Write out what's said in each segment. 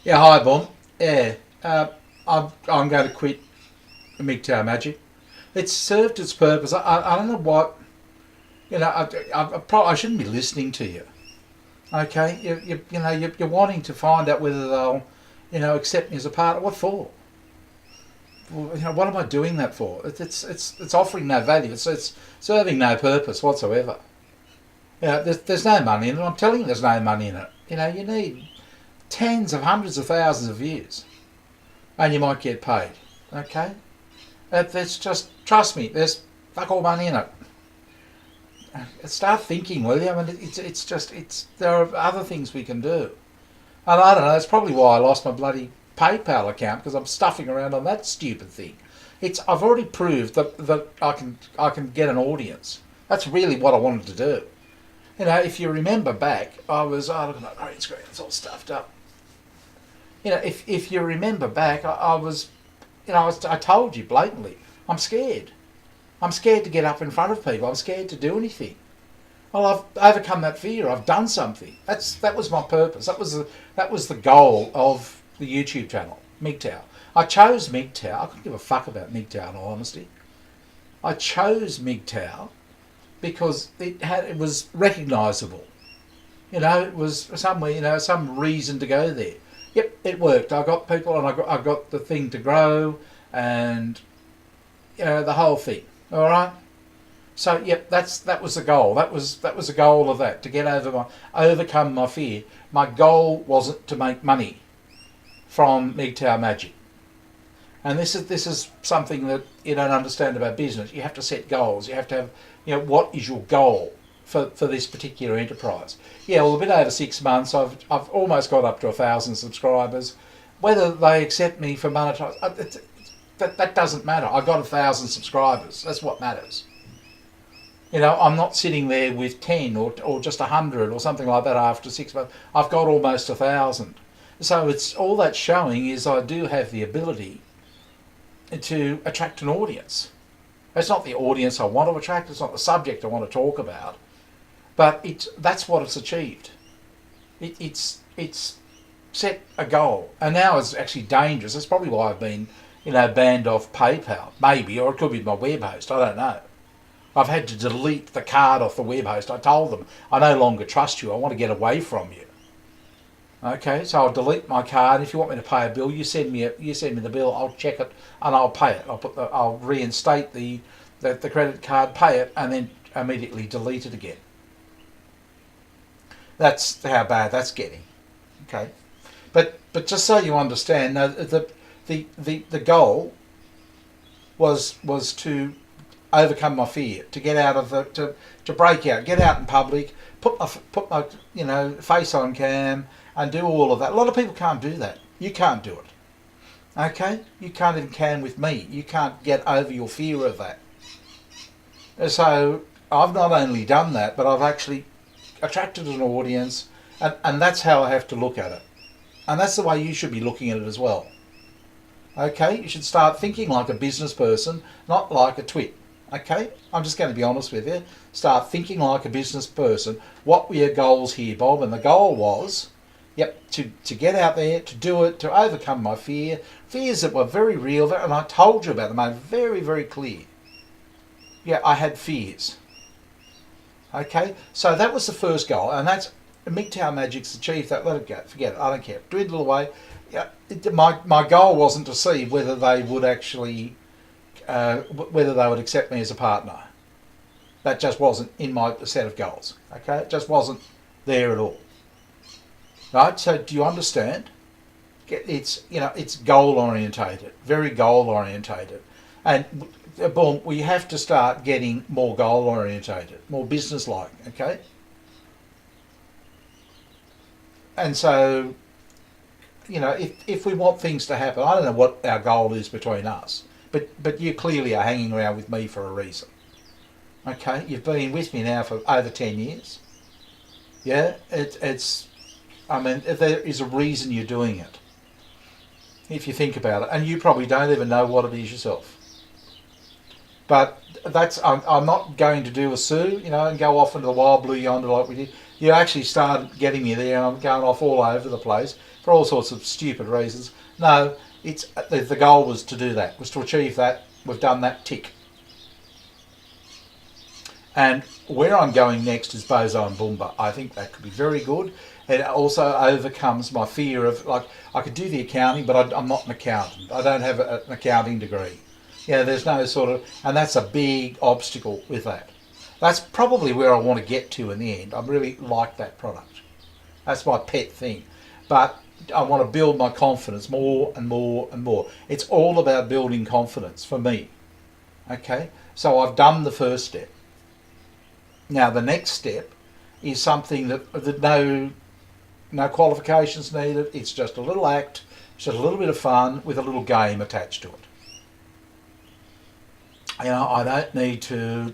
Yeah, hi, Boom. Yeah, I'm going to quit MGTOW Magic. It's served its purpose. I don't know what, I shouldn't be listening to you. Okay, you're wanting to find out whether they'll, accept me as a partner. What for? Well, what am I doing that for? It's offering no value. It's serving no purpose whatsoever. There's no money in it. I'm telling you, there's no money in it. You need tens of hundreds of thousands of views, and you might get paid. Okay, that's just trust me. There's fuck all money in it. Start thinking, will you? I mean, it's there are other things we can do, and I don't know. That's probably why I lost my bloody PayPal account because I'm stuffing around on that stupid thing. I've already proved that I can get an audience. That's really what I wanted to do. If you remember back, look at that green screen. It's all stuffed up. If you remember back, I was, I told you blatantly, I'm scared. I'm scared to get up in front of people. I'm scared to do anything. Well, I've overcome that fear. I've done something. That was my purpose. That was the goal of the YouTube channel, MGTOW. I chose MGTOW. I couldn't give a fuck about MGTOW in all honesty. I chose MGTOW because it was recognisable. It was somewhere, some reason to go there. Yep, it worked. I got people, and I got the thing to grow, and the whole thing. All right. So yep, that was the goal. That was the goal of that, to get overcome my fear. My goal wasn't to make money from MGTOW Magic, and this is something that you don't understand about business. You have to set goals. You have to have what is your goal for this particular enterprise. Yeah, well, a bit over 6 months, I've almost got up to 1,000 subscribers. Whether they accept me for monetize, that doesn't matter. I got 1,000 subscribers. That's what matters. I'm not sitting there with 10 or just 100 or something like that after 6 months. I've got almost 1,000. So it's all that's showing is I do have the ability to attract an audience. It's not the audience I want to attract. It's not the subject I want to talk about. But that's what it's achieved. It's set a goal, and now it's actually dangerous. That's probably why I've been, banned off PayPal, maybe, or it could be my web host. I don't know. I've had to delete the card off the web host. I told them I no longer trust you. I want to get away from you. Okay, so I'll delete my card. If you want me to pay a bill, you send me the bill. I'll check it and I'll pay it. I'll reinstate the credit card, pay it, and then immediately delete it again. That's how bad that's getting. Okay, but just so you understand, the goal was to overcome my fear, to get out of to break out, get out in public, put my face on cam, and do all of that. A lot of people can't do that. You can't do it. Okay, you can't even can with me. You can't get over your fear of that. So I've not only done that, but I've actually attracted an audience, and that's how I have to look at it. And that's the way you should be looking at it as well. Okay, you should start thinking like a business person, not like a twit. Okay, I'm just going to be honest with you. Start thinking like a business person. What were your goals here, Bob? And the goal was, to get out there, to do it, to overcome my fears that were very real, and I told you about them. I'm very, very clear. Yeah, I had fears. Okay, so that was the first goal, and that's MGTOW Magic's achieved that. Let it go, forget it. I don't care. Dwindle away. Yeah, my goal wasn't to see whether they would actually, whether they would accept me as a partner. That just wasn't in my set of goals. Okay, it just wasn't there at all. Right. So do you understand? It's goal orientated, very goal orientated, and boom, we have to start getting more goal orientated, more business like. Okay. And so, if we want things to happen, I don't know what our goal is between us, but you clearly are hanging around with me for a reason. Okay, you've been with me now for over 10 years. Yeah, I mean, there is a reason you're doing it, if you think about it, and you probably don't even know what it is yourself. But I'm not going to do a sue, and go off into the wild blue yonder like we did. you actually started getting me there, and I'm going off all over the place for all sorts of stupid reasons. No, it's the goal was to do that, was to achieve that. We've done that, tick. And where I'm going next is boson boomba. I think that could be very good. It also overcomes my fear of, like, I could do the accounting, but I'm not an accountant. I don't have an accounting degree. There's no sort of, and that's a big obstacle with that. That's probably where I want to get to in the end. I really like that product. That's my pet thing. But I want to build my confidence more and more and more. It's all about building confidence for me. Okay? So I've done the first step. Now the next step is something that no qualifications needed. It's just a little act, it's just a little bit of fun with a little game attached to it. I don't need to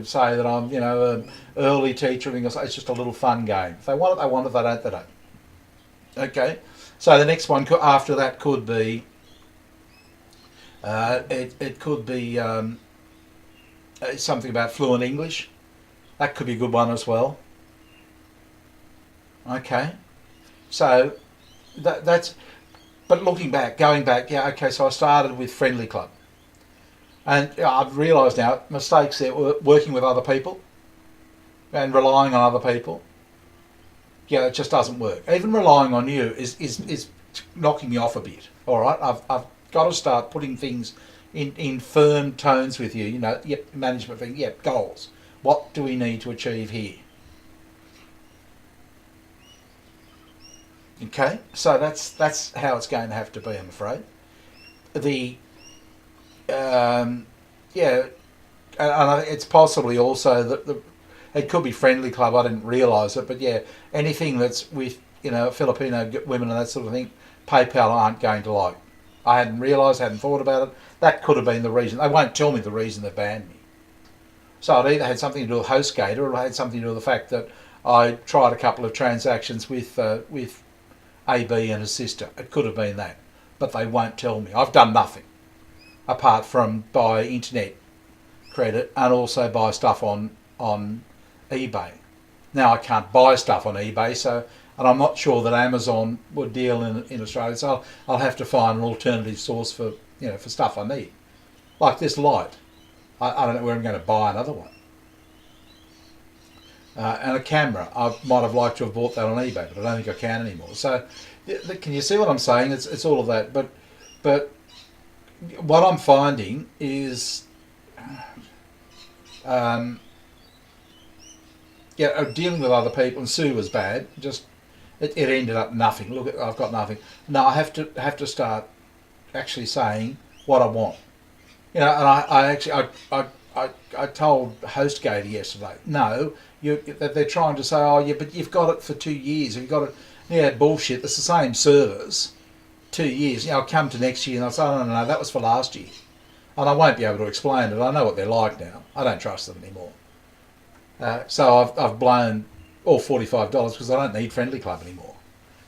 say that I'm an early teacher. It's just a little fun game. If they want it, they want it. If they don't, they don't. Okay. So the next one after that could be it could be something about fluent English. That could be a good one as well. Okay. So that's. But going back, yeah. Okay. So I started with Friendly Club. And I've realised now, mistakes there were working with other people and relying on other people. It just doesn't work. Even relying on you is knocking me off a bit. All right, I've got to start putting things in firm tones with you. Management thing. Goals. What do we need to achieve here? Okay, so that's how it's going to have to be, I'm afraid. And it's possibly also that it could be Friendly Club. I didn't realise it, but anything that's with Filipino women and that sort of thing, PayPal aren't going to like. I hadn't realised, hadn't thought about it. That could have been the reason. They won't tell me the reason they banned me. So it either had something to do with HostGator, or it had something to do with the fact that I tried a couple of transactions with AB and his sister. It could have been that, but they won't tell me. I've done nothing apart from buy internet credit and also buy stuff on eBay. Now I can't buy stuff on eBay, and I'm not sure that Amazon would deal in Australia, so I'll have to find an alternative source for for stuff I need, like this light. I don't know where I'm going to buy another one. And a camera. I might have liked to have bought that on eBay, but I don't think I can anymore. So, can you see what I'm saying? It's all of that, but what I'm finding is, dealing with other people, and Sue was bad. Just it ended up nothing. Look, I've got nothing. No, I have to start actually saying what I want. And I told HostGator yesterday. No, they're trying to say, oh yeah, but you've got it for 2 years. You've got it. Yeah, bullshit. It's the same servers. 2 years. I'll come to next year and I'll say, oh, no, that was for last year. And I won't be able to explain it. I know what they're like now. I don't trust them anymore. So I've blown all $45 because I don't need Friendly Club anymore.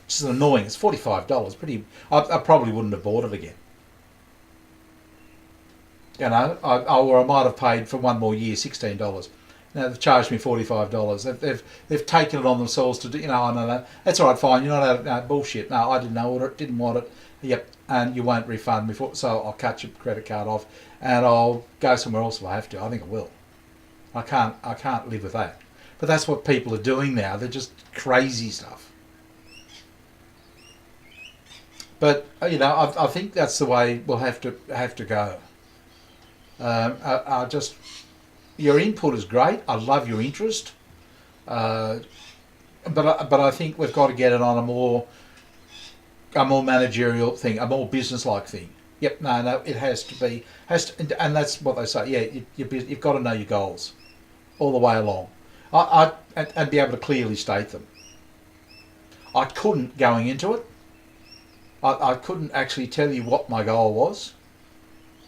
Which is annoying. It's $45. I probably wouldn't have bought it again. Or I might have paid for one more year $16. Now they've charged me $45. They've taken it on themselves to do. No, that's all right, fine. You're not out. Bullshit. No, I didn't order it. Didn't want it. Yep, and you won't refund me so I'll cut your credit card off, and I'll go somewhere else if I have to. I think I will. I can't live with that. But that's what people are doing now. They're just crazy stuff. But I think that's the way we'll have to go. Your input is great. I love your interest, but I think we've got to get it on a more managerial thing, a more business-like thing. Yep, no, it has to be, and that's what they say. Yeah, you've got to know your goals all the way along. And be able to clearly state them. I couldn't going into it. I couldn't actually tell you what my goal was.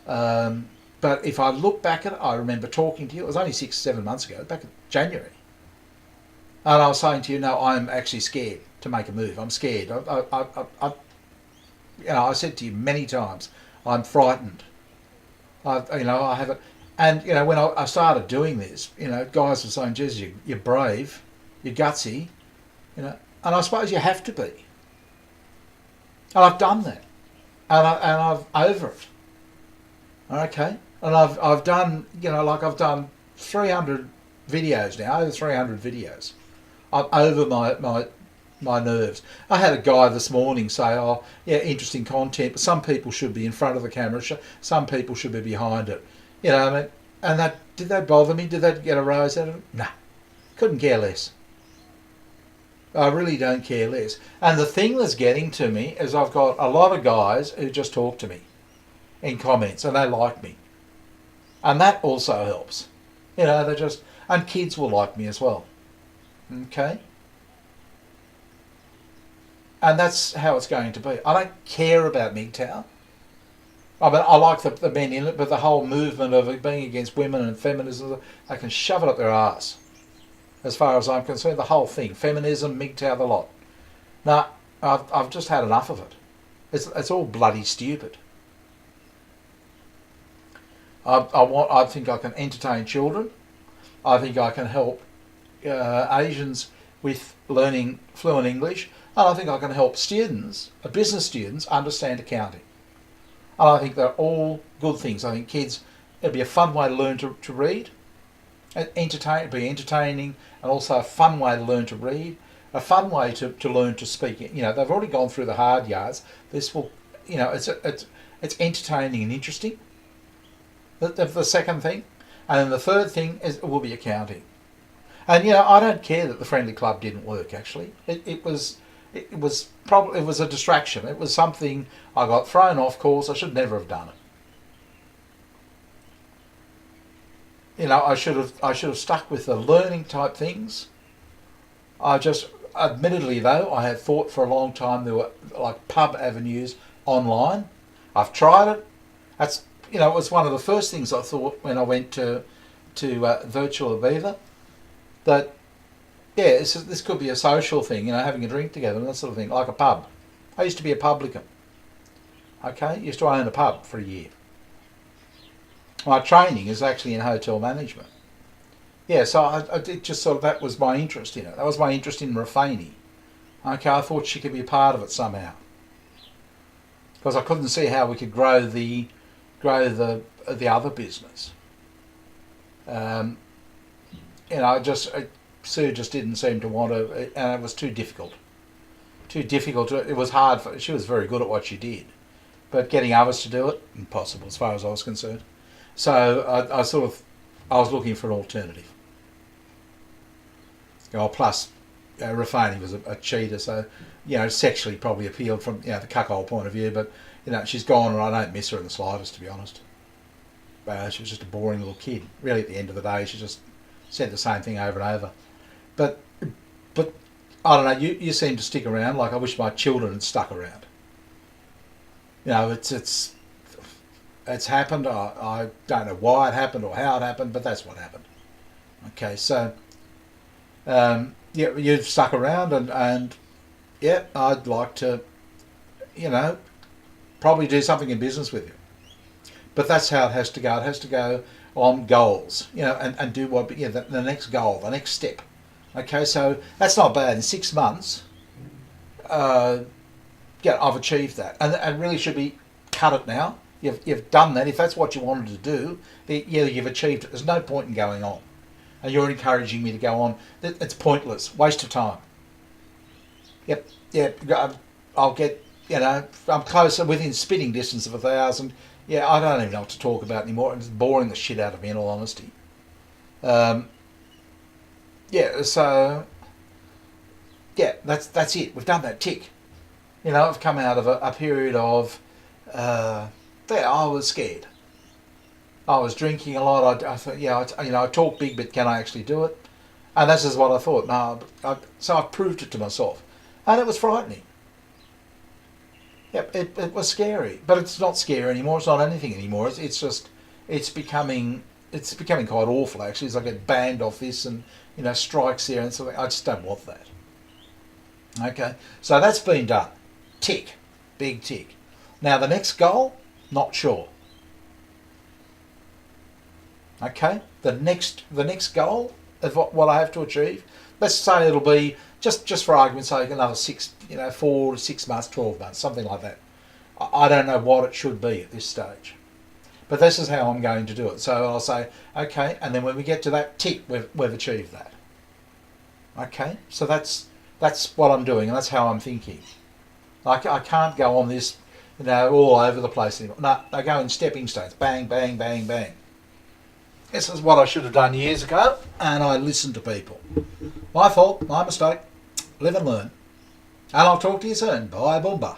But if I look back at it, I remember talking to you. It was only 6-7 months ago, back in January, and I was saying to you, "No, I'm actually scared to make a move. I'm scared. I said to you many times, I'm frightened. I haven't." And when I started doing this, guys were saying, "Geez, you're brave." you're gutsy, and I suppose you have to be. And I've done that, and I've over it. Okay, and I've done, I've done 300 videos now, over 300 videos. I'm over my nerves. I had a guy this morning say, "Oh, yeah, interesting content, but some people should be in front of the camera. Some people should be behind it." I mean, and did that bother me? Did that get a rise out of it? No, couldn't care less. I really don't care less. And the thing that's getting to me is I've got a lot of guys who just talk to me in comments and they like me, and that also helps. They just, and kids will like me as well. Okay. And that's how it's going to be. I don't care about MGTOW. I mean, I like the men in it, but the whole movement of it being against women and feminism, they can shove it up their arse. As far as I'm concerned, the whole thing, feminism, MGTOW, the lot. No, I've just had enough of it. It's all bloody stupid. I think I can entertain children. I think I can help Asians with learning fluent English. And I think I can help students, business students, understand accounting. And I think they're all good things. I think kids, it'd be a fun way to learn to read, be entertaining, and also a fun way to learn to read, a fun way to learn to speak. They've already gone through the hard yards. This will, it's entertaining and interesting. The second thing, and then the third thing is it will be accounting. And I don't care that the Friendly Club didn't work. Actually, it was a distraction. It was something I got thrown off course. I should never have done it. I should have stuck with the learning type things. Admittedly though, I had thought for a long time there were like pub avenues online. I've tried it. It was one of the first things I thought when I went to Virtual Aviva, that this could be a social thing, having a drink together and that sort of thing, like a pub. I used to be a publican. Okay, used to own a pub for a year. My training is actually in hotel management. Yeah, so I did just sort of, that was my interest in it. That was my interest in Rafani. Okay, I thought she could be a part of it somehow, because I couldn't see how we could grow the other business. Sue just didn't seem to want to, and it was too difficult. It was hard she was very good at what she did, but getting others to do it, impossible as far as I was concerned. So I was looking for an alternative. Plus, Rafani was a cheater, so sexually probably appealed from the cuckold point of view, but she's gone and I don't miss her in the slightest, to be honest. She was just a boring little kid. Really, at the end of the day, she just said the same thing over and over. But I don't know. You seem to stick around. Like, I wish my children had stuck around. It's happened. I don't know why it happened or how it happened, but that's what happened. Okay, so you've stuck around, and I'd like to, probably do something in business with you. But that's how it has to go. It has to go on goals, and do what, the next goal, the next step. Okay, so that's not bad. In 6 months, I've achieved that, and it really should be cut it now. You've done that. If that's what you wanted to do, you've achieved it. There's no point in going on, and you're encouraging me to go on. It's pointless, waste of time. I'll get, I'm closer, within spitting distance of 1,000. I don't even know what to talk about anymore. It's boring the shit out of me, in all honesty. That's it. We've done that tick. I've come out of a period of, I was scared. I was drinking a lot. I thought, I talk big, but can I actually do it? And this is what I thought. So I proved it to myself, and it was frightening. It was scary, but it's not scary anymore. It's not anything anymore. It's becoming quite awful, actually. As I get banned off this, and strikes there and something. I just don't want that. Okay, so that's been done. Tick, big tick. Now the next goal, not sure. Okay, the next goal of what I have to achieve, let's say it'll be just for argument's sake another 4 to 6 months, 12 months, something like that. I don't know what it should be at this stage, but this is how I'm going to do it. So I'll say okay, and then when we get to that tick, we've achieved that. Okay, so that's what I'm doing, and that's how I'm thinking. Like I can't go on this, all over the place anymore. No, I go in stepping stones. Bang, bang, bang, bang. This is what I should have done years ago, and I listened to people. My fault, my mistake. Live and learn. And I'll talk to you soon. Bye, boomba.